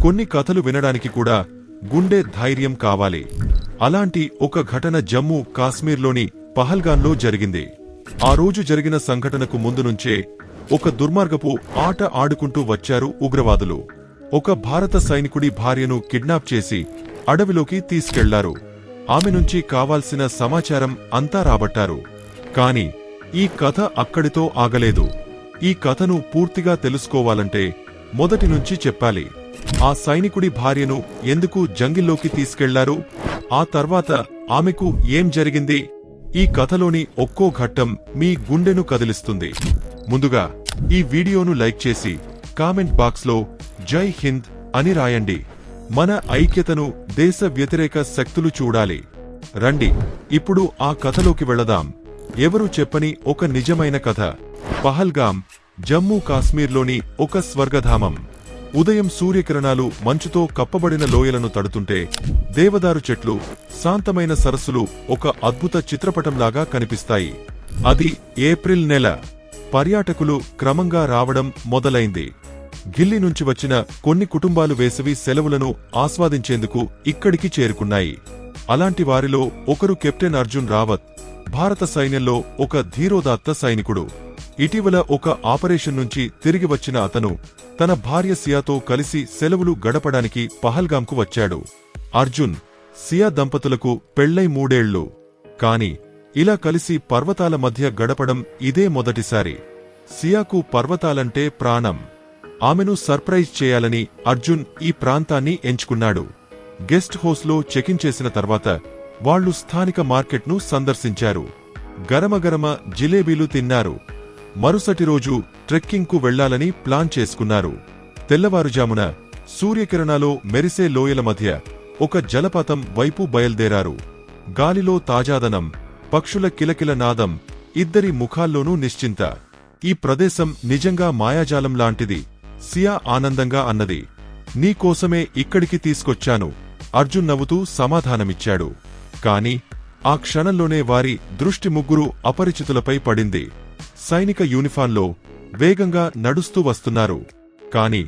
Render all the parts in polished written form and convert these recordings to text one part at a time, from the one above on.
కొన్ని కథలు వినడానికి కూడా గుండె ధైర్యం కావాలి. అలాంటి ఒక ఘటన జమ్మూ కాశ్మీర్లోని పహల్గాన్లో జరిగింది. ఆ రోజు జరిగిన సంఘటనకు ముందు నుంచే ఒక దుర్మార్గపు ఆట ఆడుకుంటూ వచ్చారు ఉగ్రవాదులు. ఒక భారత సైనికుడి భార్యను కిడ్నాప్ చేసి అడవిలోకి తీసుకెళ్లారు. ఆమె నుంచి కావాల్సిన సమాచారం అంతా రాబట్టారు. కాని ఈ కథ అక్కడితో ఆగలేదు. ఈ కథను పూర్తిగా తెలుసుకోవాలంటే మొదటి నుంచి చెప్పాలి. ఆ సైనికుడి భార్యను ఎందుకు జంగిల్లోకి తీసుకెళ్లారు? ఆ తర్వాత ఆమెకు ఏం జరిగింది? ఈ కథలోని ఒక్కో ఘట్టం మీ గుండెను కదిలిస్తుంది. ముందుగా ఈ వీడియోను లైక్ చేసి కామెంట్ బాక్స్లో జై హింద్ అని రాయండి. మన ఐక్యతను దేశ వ్యతిరేక శక్తులు చూడాలి. రండి ఇప్పుడు ఆ కథలోకి వెళదాం. ఎవరు చెప్పని ఒక నిజమైన కథ. పహల్గామ్, జమ్మూ కాశ్మీర్లోని ఒక స్వర్గధామం. ఉదయం సూర్యకిరణాలు మంచుతో కప్పబడిన లోయలను తడుతుంటే దేవదారు చెట్లు, శాంతమైన సరస్సులు ఒక అద్భుత చిత్రపటంలాగా కనిపిస్తాయి. అది ఏప్రిల్ నెల. పర్యాటకులు క్రమంగా రావడం మొదలైంది. ఢిల్లీ నుంచి వచ్చిన కొన్ని కుటుంబాలు వేసవి సెలవులను ఆస్వాదించేందుకు ఇక్కడికి చేరుకున్నాయి. అలాంటి వారిలో ఒకరు కెప్టెన్ అర్జున్ రావత్, భారత సైన్యంలో ఒక ధీరోదాత్త సైనికుడు. ఇటీవల ఒక ఆపరేషన్ నుంచి తిరిగి వచ్చిన అతను తన భార్య సియాతో కలిసి సెలవులు గడపడానికి పహల్గామ్కు వచ్చాడు. అర్జున్, సియా దంపతులకు పెళ్లై 3 ఏళ్లు. కాని ఇలా కలిసి పర్వతాల మధ్య గడపడం ఇదే మొదటిసారి. సియాకు పర్వతాలంటే ప్రాణం. ఆమెను సర్ప్రైజ్ చేయాలని అర్జున్ ఈ ప్రాంతాన్ని ఎంచుకున్నాడు. గెస్ట్ హౌస్లో చెకిన్ చేసిన తర్వాత వాళ్లు స్థానిక మార్కెట్ను సందర్శించారు. గరమగరమ జిలేబీలు తిన్నారు. మరుసటి రోజు ట్రెక్కింగ్కు వెళ్లాలని ప్లాన్ చేసుకున్నారు. తెల్లవారుజామున సూర్యకిరణాలో మెరిసే లోయల మధ్య ఒక జలపాతం వైపు బయల్దేరారు. గాలిలో తాజాదనం, పక్షుల కిలకిల నాదం, ఇద్దరి ముఖాల్లోనూ నిశ్చింత. ఈ ప్రదేశం నిజంగా మాయాజాలం లాంటిది, సియా ఆనందంగా అన్నది. నీకోసమే ఇక్కడికి తీసుకొచ్చాను, అర్జున్ నవ్వుతూ సమాధానమిచ్చాడు. కాని ఆ క్షణంలోనే వారి దృష్టి ముగ్గురు అపరిచితులపై పడింది. సైనిక యూనిఫాంలో వేగంగా నడుస్తూ వస్తున్నారు. కాని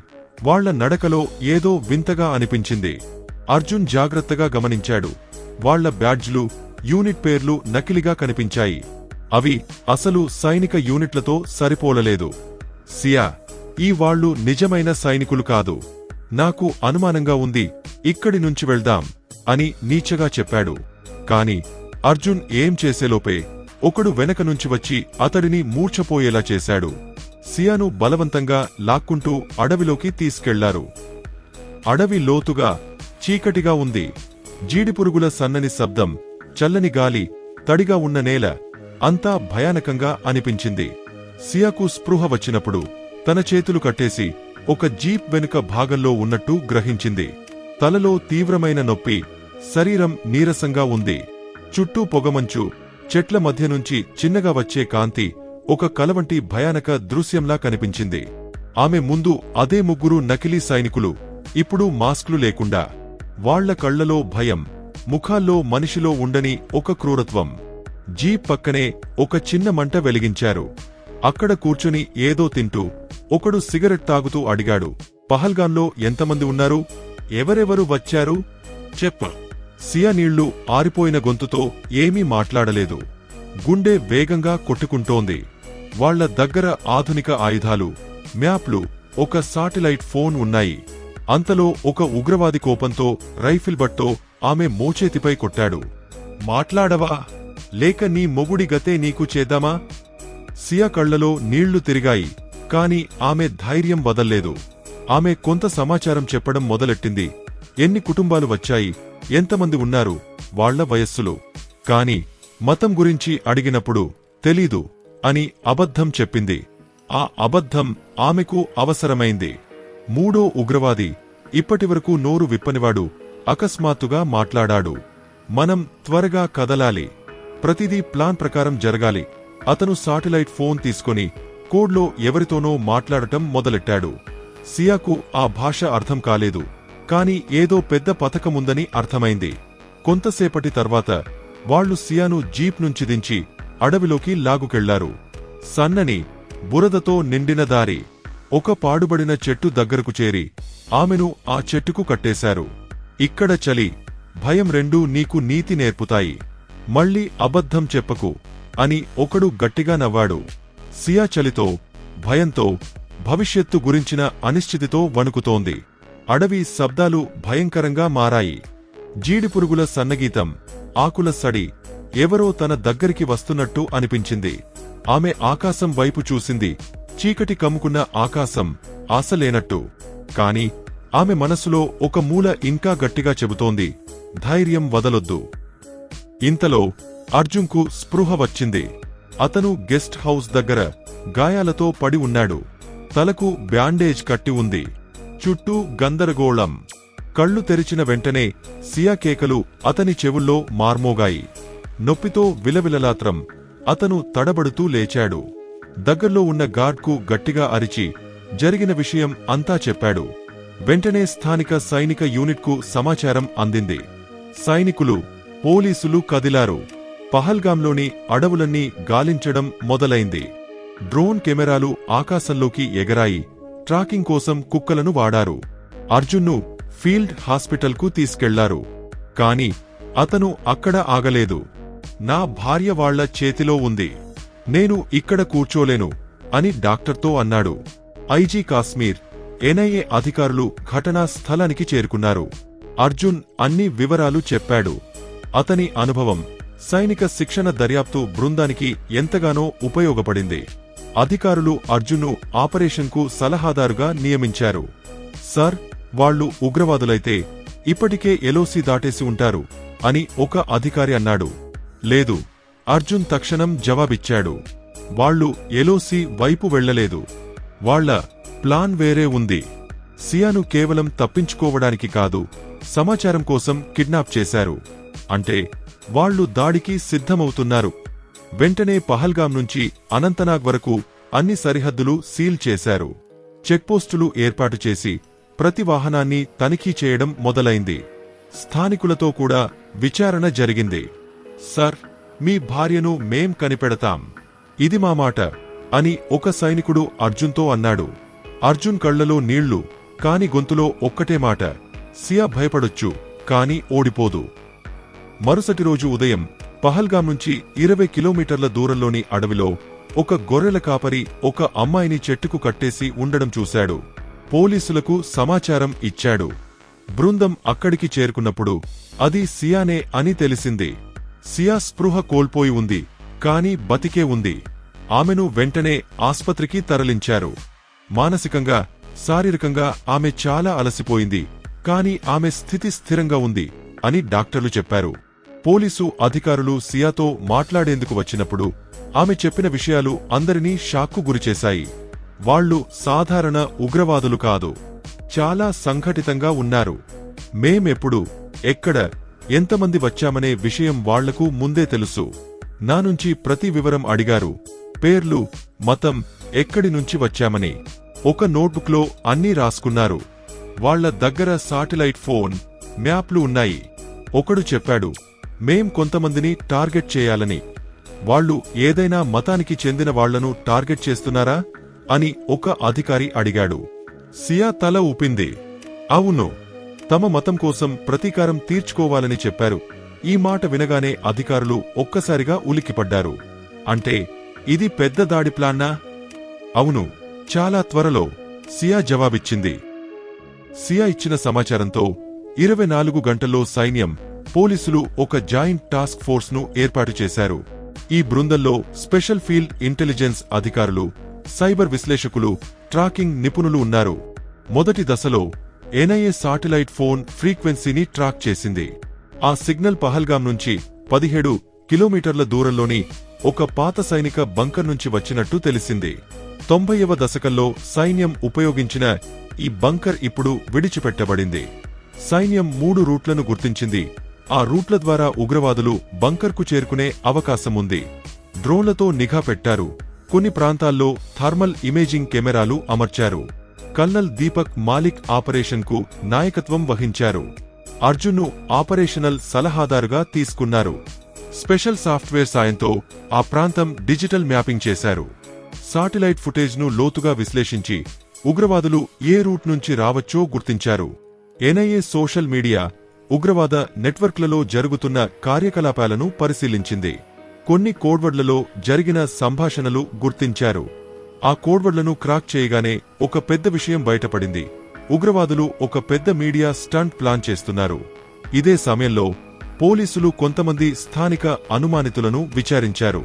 వాళ్ల నడకలో ఏదో వింతగా అనిపించింది. అర్జున్ జాగ్రత్తగా గమనించాడు. వాళ్ల బ్యాడ్జ్లు, యూనిట్ పేర్లు నకిలీగా కనిపించాయి. అవి అసలు సైనిక యూనిట్లతో సరిపోలలేదు. సియా, ఈ వాళ్లు నిజమైన సైనికులు కాదు. నాకు అనుమానంగా ఉంది, ఇక్కడి నుంచి వెళ్దాం అని నీచగా చెప్పాడు. కాని అర్జున్ ఏం చేసేలోపే ఒకడు వెనక నుంచి వచ్చి అతడిని మూర్ఛపోయేలా చేశాడు. సియాను బలవంతంగా లాక్కుంటూ అడవిలోకి తీసుకెళ్లారు. అడవి లోతుగా, చీకటిగా ఉంది. జీడిపురుగుల సన్నని శబ్దం, చల్లని గాలి, తడిగా ఉన్న నేల, అంతా భయానకంగా అనిపించింది. సియాకు స్పృహ వచ్చినప్పుడు తన చేతులు కట్టేసి ఒక జీప్ వెనుక భాగంలో ఉన్నట్టు గ్రహించింది. తలలో తీవ్రమైన నొప్పి, శరీరం నీరసంగా ఉంది. చుట్టూ పొగమంచు, చెట్ల మధ్య నుంచి చిన్నగా వచ్చే కాంతి ఒక కలవంటి భయానక దృశ్యంలా కనిపించింది. ఆమె ముందు అదే ముగ్గురు నకిలీ సైనికులు, ఇప్పుడు మాస్క్లు లేకుండా. వాళ్ల కళ్లలో భయం, ముఖాల్లో మనిషిలో ఉండని ఒక క్రూరత్వం. జీప్ పక్కనే ఒక చిన్న మంట వెలిగించారు. అక్కడ కూర్చుని ఏదో తింటూ ఒకడు సిగరెట్ తాగుతూ అడిగాడు, పహల్గాన్లో ఎంతమంది ఉన్నారు? ఎవరెవరు వచ్చారు? చెప్ప. సియా నీళ్లు ఆరిపోయిన గొంతుతో ఏమీ మాట్లాడలేదు. గుండె వేగంగా కొట్టుకుంటోంది. వాళ్ల దగ్గర ఆధునిక ఆయుధాలు, మ్యాప్లు, ఒక శాటిలైట్ ఫోన్ ఉన్నాయి. అంతలో ఒక ఉగ్రవాది కోపంతో రైఫిల్ బట్తో ఆమె మోచేతిపై కొట్టాడు. మాట్లాడవా, లేక నీ మొగుడి గతే నీకు చేద్దామా? సియా కళ్లలో నీళ్లు తిరిగాయి. కాని ఆమె ధైర్యం వదల్లేదు. ఆమె కొంత సమాచారం చెప్పడం మొదలెట్టింది. ఎన్ని కుటుంబాలు వచ్చాయి, ఎంతమంది ఉన్నారు, వాళ్ల వయస్సులు. కాని మతం గురించి అడిగినప్పుడు తెలీదు అని అబద్ధం చెప్పింది. ఆ అబద్ధం ఆమెకు అవసరమైంది. మూడో ఉగ్రవాది, ఇప్పటివరకు నోరు విప్పనివాడు, అకస్మాత్తుగా మాట్లాడాడు. మనం త్వరగా కదలాలి, ప్రతిదీ ప్లాన్ ప్రకారం జరగాలి. అతను శాటిలైట్ ఫోన్ తీసుకుని కోడ్లో ఎవరితోనో మాట్లాడటం మొదలెట్టాడు. సియాకు ఆ భాష అర్థం కాలేదు. కాని ఏదో పెద్ద పథకముందని అర్థమైంది. కొంతసేపటి తర్వాత వాళ్లు సియాను జీప్ నుంచి దించి అడవిలోకి లాగుకెళ్లారు. సన్నని, బురదతో నిండిన దారి. ఒక పాడుబడిన చెట్టు దగ్గరకు చేరి ఆమెను ఆ చెట్టుకు కట్టేశారు. ఇక్కడ చలి, భయం రెండూ నీకు నీతి నేర్పుతాయి. మళ్ళీ అబద్ధం చెప్పకు అని ఒకడు గట్టిగా నవ్వాడు. సియా చలితో, భయంతో, భవిష్యత్తు గురించిన అనిశ్చితితో వణుకుతోంది. అడవి శబ్దాలు భయంకరంగా మారాయి. జీడిపురుగుల సన్నగీతం, ఆకుల సడి, ఎవరో తన దగ్గరికి వస్తున్నట్టు అనిపించింది. ఆమె ఆకాశం వైపు చూసింది. చీకటి కమ్ముకున్న ఆకాశం, ఆశలేనట్టు. కాని ఆమె మనసులో ఒక మూల ఇంకా గట్టిగా చెబుతోంది, ధైర్యం వదలొద్దు. ఇంతలో అర్జున్కు స్పృహ వచ్చింది. అతను గెస్ట్ హౌస్ దగ్గర గాయాలతో పడి ఉన్నాడు. తలకు బ్యాండేజ్ కట్టి ఉంది. చుట్టూ గందరగోళం. కళ్ళు తెరిచిన వెంటనే సియా కేకలు అతని చెవుల్లో మార్మోగాయి. నొప్పితో విలవిలలాత్రం. అతను తడబడుతూ లేచాడు. దగ్గర్లో ఉన్న గార్డ్కు గట్టిగా అరిచి జరిగిన విషయం అంతా చెప్పాడు. వెంటనే స్థానిక సైనిక యూనిట్కు సమాచారం అందింది. సైనికులు, పోలీసులు కదిలారు. పహల్గాంలోని అడవులన్నీ గాలించడం మొదలైంది. డ్రోన్ కెమెరాలు ఆకాశంలోకి ఎగరాయి. ట్రాకింగ్ కోసం కుక్కలను వాడారు. అర్జున్ను ఫీల్డ్ హాస్పిటల్కు తీసుకెళ్లారు. కాని అతను అక్కడ ఆగలేదు. నా భార్య వాళ్ల చేతిలో ఉంది. నేను ఇక్కడ కూర్చోలేను అని డాక్టర్తో అన్నాడు. ఐజీ కాశ్మీర్, ఎన్ఐఏ అధికారులు ఘటనా స్థలానికి చేరుకున్నారు. అర్జున్ అన్ని వివరాలు చెప్పాడు. అతని అనుభవం సైనిక శిక్షణ దర్యాప్తు బృందానికి ఎంతగానో ఉపయోగపడింది. అధికారులు అర్జున్ను ఆపరేషన్కు సలహాదారుగా నియమించారు. సర్, వాళ్లు ఉగ్రవాదులైతే ఇప్పటికే ఎల్ఓసి దాటేసి ఉంటారు అని ఒక అధికారి అన్నాడు. లేదు, అర్జున్ తక్షణం జవాబిచ్చాడు. వాళ్లు ఎల్ఓసి వైపు వెళ్లలేదు. వాళ్ల ప్లాన్ వేరే ఉంది. సియాను కేవలం తప్పించుకోవడానికి కాదు, సమాచారం కోసం కిడ్నాప్ చేశారు. అంటే వాళ్లు దాడికి సిద్ధమవుతున్నారు. వెంటనే పహల్గాం నుంచి అనంతనాగ్ వరకు అన్ని సరిహద్దులు సీల్ చేశారు. చెక్పోస్టులు ఏర్పాటు చేసి ప్రతి వాహనాన్ని తనిఖీ చేయడం మొదలైంది. స్థానికులతో కూడా విచారణ జరిగింది. సర్, మీ భార్యను మేం కనిపెడతాం, ఇది మా మాట అని ఒక సైనికుడు అర్జున్తో అన్నాడు. అర్జున్ కళ్లలో నీళ్లు, కాని గొంతులో ఒక్కటే మాట, సియా భయపడొచ్చు, కాని ఓడిపోదు. మరుసటి రోజు ఉదయం పహల్గాం నుంచి 20 కిలోమీటర్ల దూరంలోని అడవిలో ఒక గొర్రెల కాపరి ఒక అమ్మాయిని చెట్టుకు కట్టేసి ఉండడం చూశాడు. పోలీసులకు సమాచారం ఇచ్చాడు. బృందం అక్కడికి చేరుకున్నప్పుడు అది సియానే అని తెలిసింది. సియా స్పృహ కోల్పోయి ఉంది, కాని బతికే ఉంది. ఆమెను వెంటనే ఆస్పత్రికి తరలించారు. మానసికంగా, శారీరకంగా ఆమె చాలా అలసిపోయింది, కాని ఆమె స్థితి స్థిరంగా ఉంది అని డాక్టర్లు చెప్పారు. పోలీసు అధికారులు సియాతో మాట్లాడేందుకు వచ్చినప్పుడు ఆమె చెప్పిన విషయాలు అందరినీ షాక్కు గురిచేశాయి. వాళ్లు సాధారణ ఉగ్రవాదులు కాదు, చాలా సంఘటితంగా ఉన్నారు. మేమెప్పుడు, ఎక్కడ, ఎంతమంది వచ్చామనే విషయం వాళ్లకు ముందే తెలుసు. నా నుంచి ప్రతి వివరం అడిగారు. పేర్లు, మతం, ఎక్కడి నుంచి వచ్చామని. ఒక నోట్బుక్లో అన్నీ రాసుకున్నారు. వాళ్ల దగ్గర శాటిలైట్ ఫోన్, మ్యాప్లు ఉన్నాయి. ఒకడు చెప్పాడు, మేం కొంతమందిని టార్గెట్ చేయాలని. వాళ్లు ఏదైనా మతానికి చెందిన వాళ్లను టార్గెట్ చేస్తున్నారా అని ఒక అధికారి అడిగాడు. సియా తల ఊపింది. అవును, తమ మతం కోసం ప్రతీకారం తీర్చుకోవాలని చెప్పారు. ఈ మాట వినగానే అధికారులు ఒక్కసారిగా ఉలిక్కిపడ్డారు. అంటే ఇది పెద్ద దాడి ప్లాన్నా? అవును, చాలా త్వరలో, సియా జవాబిచ్చింది. సియా ఇచ్చిన సమాచారంతో 24 గంటల్లో సైన్యం, పోలీసులు ఒక జాయింట్ టాస్క్ ఫోర్స్ ను ఏర్పాటు చేశారు. ఈ బృందంలో స్పెషల్ ఫీల్డ్ ఇంటెలిజెన్స్ అధికారులు, సైబర్ విశ్లేషకులు, ట్రాకింగ్ నిపుణులు ఉన్నారు. మొదటి దశలో ఎన్ఐఏ శాటిలైట్ ఫోన్ ఫ్రీక్వెన్సీని ట్రాక్ చేసింది. ఆ సిగ్నల్ పహల్గాం నుంచి 17 కిలోమీటర్ల దూరంలోని ఒక పాత సైనిక బంకర్ నుంచి వచ్చినట్టు తెలిసింది. 90వ దశకంలో సైన్యం ఉపయోగించిన ఈ బంకర్ ఇప్పుడు విడిచిపెట్టబడింది. సైన్యం 3 రూట్లను గుర్తించింది. ఆ రూట్ల ద్వారా ఉగ్రవాదులు బంకర్కు చేరుకునే అవకాశముంది. డ్రోన్లతో నిఘా పెట్టారు. కొన్ని ప్రాంతాల్లో థర్మల్ ఇమేజింగ్ కెమెరాలు అమర్చారు. కల్నల్ దీపక్ మాలిక్ ఆపరేషన్కు నాయకత్వం వహించారు. అర్జున్ను ఆపరేషనల్ సలహాదారుగా తీసుకున్నారు. స్పెషల్ సాఫ్ట్వేర్ సాయంతో ఆ ప్రాంతం డిజిటల్ మ్యాపింగ్ చేశారు. శాటిలైట్ ఫుటేజ్ను లోతుగా విశ్లేషించి ఉగ్రవాదులు ఏ రూట్ నుంచి రావచ్చో గుర్తించారు. ఎన్ఐఏ సోషల్ మీడియా, ఉగ్రవాద నెట్వర్క్లలో జరుగుతున్న కార్యకలాపాలను పరిశీలించింది. కొన్ని కోడ్వర్డ్లలో జరిగిన సంభాషణలు గుర్తించారు. ఆ కోడ్వర్డ్లను క్రాక్ చేయగానే ఒక పెద్ద విషయం బయటపడింది. ఉగ్రవాదులు ఒక పెద్ద మీడియా స్టంట్ ప్లాన్ చేస్తున్నారు. ఇదే సమయంలో పోలీసులు కొంతమంది స్థానిక అనుమానితులను విచారించారు.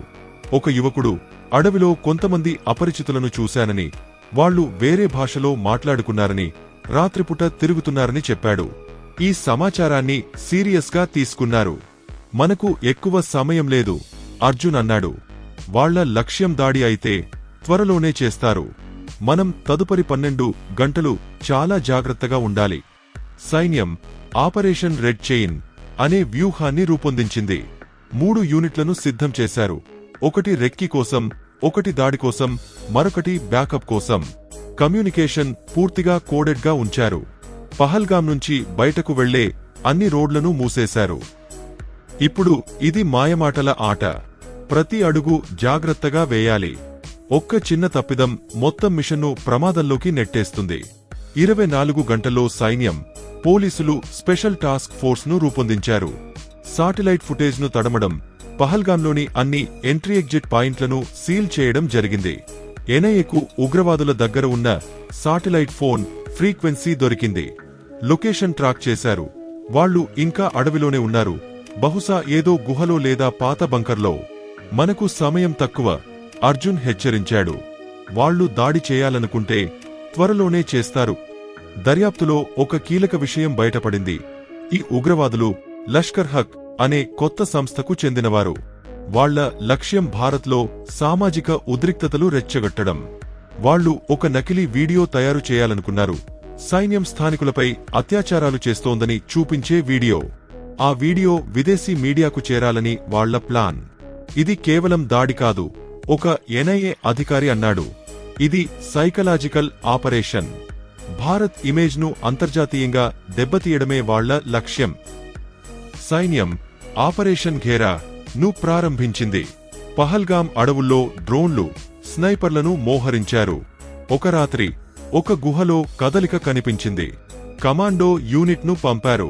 ఒక యువకుడు అడవిలో కొంతమంది అపరిచితులను చూశానని, వాళ్లు వేరే భాషలో మాట్లాడుకున్నారని, రాత్రిపూట తిరుగుతున్నారని చెప్పాడు. ఈ సమాచారాన్ని సీరియస్గా తీసుకున్నారు. మనకు ఎక్కువ సమయం లేదు, అర్జున్ అన్నాడు. వాళ్ల లక్ష్యం దాడి అయితే త్వరలోనే చేస్తారు. మనం తదుపరి 12 గంటలు చాలా జాగ్రత్తగా ఉండాలి. సైన్యం ఆపరేషన్ రెడ్ చైన్ అనే వ్యూహాన్ని రూపొందించింది. 3 యూనిట్లను సిద్ధం చేశారు. ఒకటి రెక్కి కోసం, ఒకటి దాడి కోసం, మరొకటి బ్యాకప్ కోసం. కమ్యూనికేషన్ పూర్తిగా కోడెడ్గా ఉంచారు. పహల్గాం నుంచి బయటకు వెళ్లే అన్ని రోడ్లను మూసేశారు. ఇప్పుడు ఇది మాయమాటల ఆట. ప్రతి అడుగు జాగ్రత్తగా వేయాలి. ఒక్క చిన్న తప్పిదం మొత్తం మిషన్ను ప్రమాదంలోకి నెట్టేస్తుంది. 24 గంటల్లో సైన్యం, పోలీసులు స్పెషల్ టాస్క్ ఫోర్స్ను రూపొందించారు. శాటిలైట్ ఫుటేజ్ను తడమడం, పహల్గాంలోని అన్ని ఎంట్రీ ఎగ్జిట్ పాయింట్లను సీల్ చేయడం జరిగింది. ఎన్ఐఏకు ఉగ్రవాదుల దగ్గర ఉన్న శాటిలైట్ ఫోన్ ఫ్రీక్వెన్సీ దొరికింది. లొకేషన్ ట్రాక్ చేశారు. వాళ్లు ఇంకా అడవిలోనే ఉన్నారు, బహుశా ఏదో గుహలో లేదా పాత బంకర్లో. మనకు సమయం తక్కువ, అర్జున్ హెచ్చరించాడు. వాళ్లు దాడి చేయాలనుకుంటే త్వరలోనే చేస్తారు. దర్యాప్తులో ఒక కీలక విషయం బయటపడింది. ఈ ఉగ్రవాదులు లష్కర్ హక్ అనే కొత్త సంస్థకు చెందినవారు. వాళ్ల లక్ష్యం భారత్లో సామాజిక ఉద్రిక్తతలు రెచ్చగొట్టడం. వాళ్లు ఒక నకిలీ వీడియో తయారు చేయాలనుకున్నారు. సైన్యం స్థానికులపై అత్యాచారాలు చేస్తోందని చూపించే వీడియో. ఆ వీడియో విదేశీ మీడియాకు చేరాలని వాళ్ల ప్లాన్. ఇది కేవలం దాడి కాదు, ఒక ఎన్ఐఏ అధికారి అన్నాడు. ఇది సైకలాజికల్ ఆపరేషన్. భారత్ ఇమేజ్ను అంతర్జాతీయంగా దెబ్బతీయడమే వాళ్ల లక్ష్యం. సైన్యం ఆపరేషన్ ఘేరా ను ప్రారంభించింది. పహల్గాం అడవుల్లో డ్రోన్లు, స్నైపర్లను మోహరించారు. ఒక రాత్రి ఒక గుహలో కదలిక కనిపించింది. కమాండో యూనిట్ను పంపారు.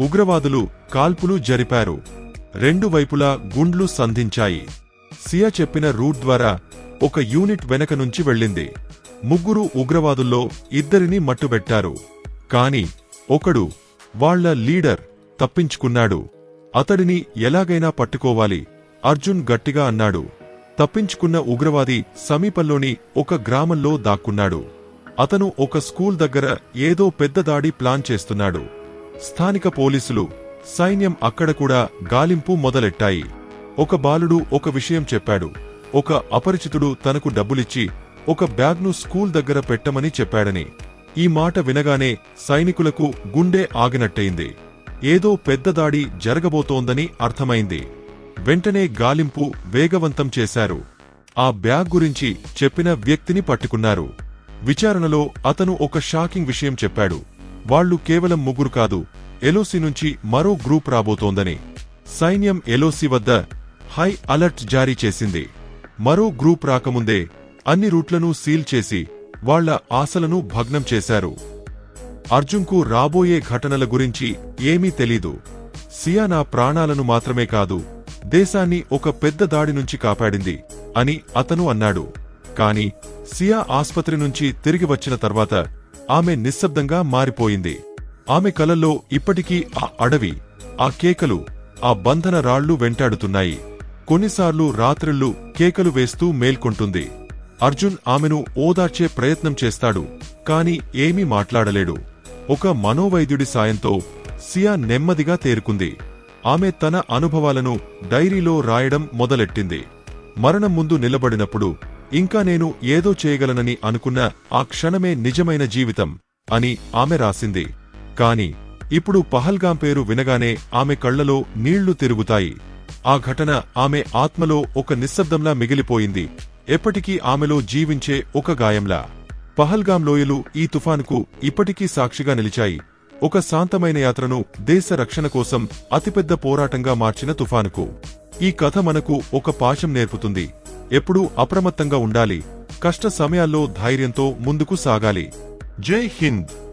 ఉగ్రవాదులు కాల్పులు జరిపారు. 2 వైపులా గుండ్లు సంధించాయి. సియా చెప్పిన రూట్ ద్వారా ఒక యూనిట్ వెనక నుంచి వెళ్ళింది. 3 ఉగ్రవాదుల్లో 2ని మట్టుబెట్టారు. కాని ఒకడు, వాళ్ల లీడర్, తప్పించుకున్నాడు. అతడిని ఎలాగైనా పట్టుకోవాలి, అర్జున్ గట్టిగా అన్నాడు. తప్పించుకున్న ఉగ్రవాది సమీపంలోని ఒక గ్రామంలో దాక్కున్నాడు. అతను ఒక స్కూల్ దగ్గర ఏదో పెద్ద దాడి ప్లాన్ చేస్తున్నాడు. స్థానిక పోలీసులు, సైన్యం అక్కడ కూడా గాలింపు మొదలెట్టాయి. ఒక బాలుడు ఒక విషయం చెప్పాడు. ఒక అపరిచితుడు తనకు డబ్బులిచ్చి ఒక బ్యాగ్ను స్కూల్ దగ్గర పెట్టమని చెప్పాడని. ఈ మాట వినగానే సైనికులకు గుండె ఆగినట్టయింది. ఏదో పెద్ద దాడి జరగబోతోందని అర్థమైంది. వెంటనే గాలింపు వేగవంతం చేశారు. ఆ బ్యాగ్ గురించి చెప్పిన వ్యక్తిని పట్టుకున్నారు. విచారణలో అతను ఒక షాకింగ్ విషయం చెప్పాడు. వాళ్లు కేవలం 3 కాదు, ఎల్ఓసి నుంచి మరో గ్రూప్ రాబోతోందని. సైన్యం ఎల్ఓసి వద్ద హై అలర్ట్ జారీ చేసింది. మరో గ్రూప్ రాకముందే అన్ని రూట్లను సీల్ చేసి వాళ్ల ఆశలను భగ్నం చేశారు. అర్జున్కు రాబోయే ఘటనల గురించి ఏమీ తెలీదు. సియా నా ప్రాణాలను మాత్రమే కాదు, దేశాన్ని ఒక పెద్ద దాడి నుంచి కాపాడింది అని అతను అన్నాడు. కాని సియా ఆస్పత్రి నుంచి తిరిగి వచ్చిన తర్వాత ఆమె నిశ్శబ్దంగా మారిపోయింది. ఆమె కలల్లో ఇప్పటికీ ఆ అడవి, ఆ కేకలు, ఆ బంధన రాళ్లు వెంటాడుతున్నాయి. కొన్నిసార్లు రాత్రిళ్లు కేకలు వేస్తూ మేల్కొంటుంది. అర్జున్ ఆమెను ఓదార్చే ప్రయత్నం చేస్తాడు, కాని ఏమీ మాట్లాడలేడు. ఒక మనోవైద్యుడి సాయంతో సియా నెమ్మదిగా తేరుకుంది. ఆమె తన అనుభవాలను డైరీలో రాయడం మొదలెట్టింది. మరణం ముందు నిలబడినప్పుడు ఇంకా నేను ఏదో చేయగలనని అనుకున్న ఆ క్షణమే నిజమైన జీవితం అని ఆమె రాసింది. కాని ఇప్పుడు పహల్గాం పేరు వినగానే ఆమె కళ్లలో నీళ్లు తిరుగుతాయి. ఆ ఘటన ఆమె ఆత్మలో ఒక నిశ్శబ్దంలా మిగిలిపోయింది, ఎప్పటికీ ఆమెలో జీవించే ఒక గాయంలా. పహల్గాం లోయలు ఈ తుఫానుకు ఇప్పటికీ సాక్షిగా నిలిచాయి. ఒక శాంతమైన యాత్రను దేశ రక్షణ కోసం అతిపెద్ద పోరాటంగా మార్చిన తుఫానుకు. ఈ కథ మనకు ఒక పాఠం నేర్పుతుంది. ఎప్పుడూ అప్రమత్తంగా ఉండాలి, కష్ట సమయాల్లో ధైర్యంతో ముందుకు సాగాలి. జై హింద్.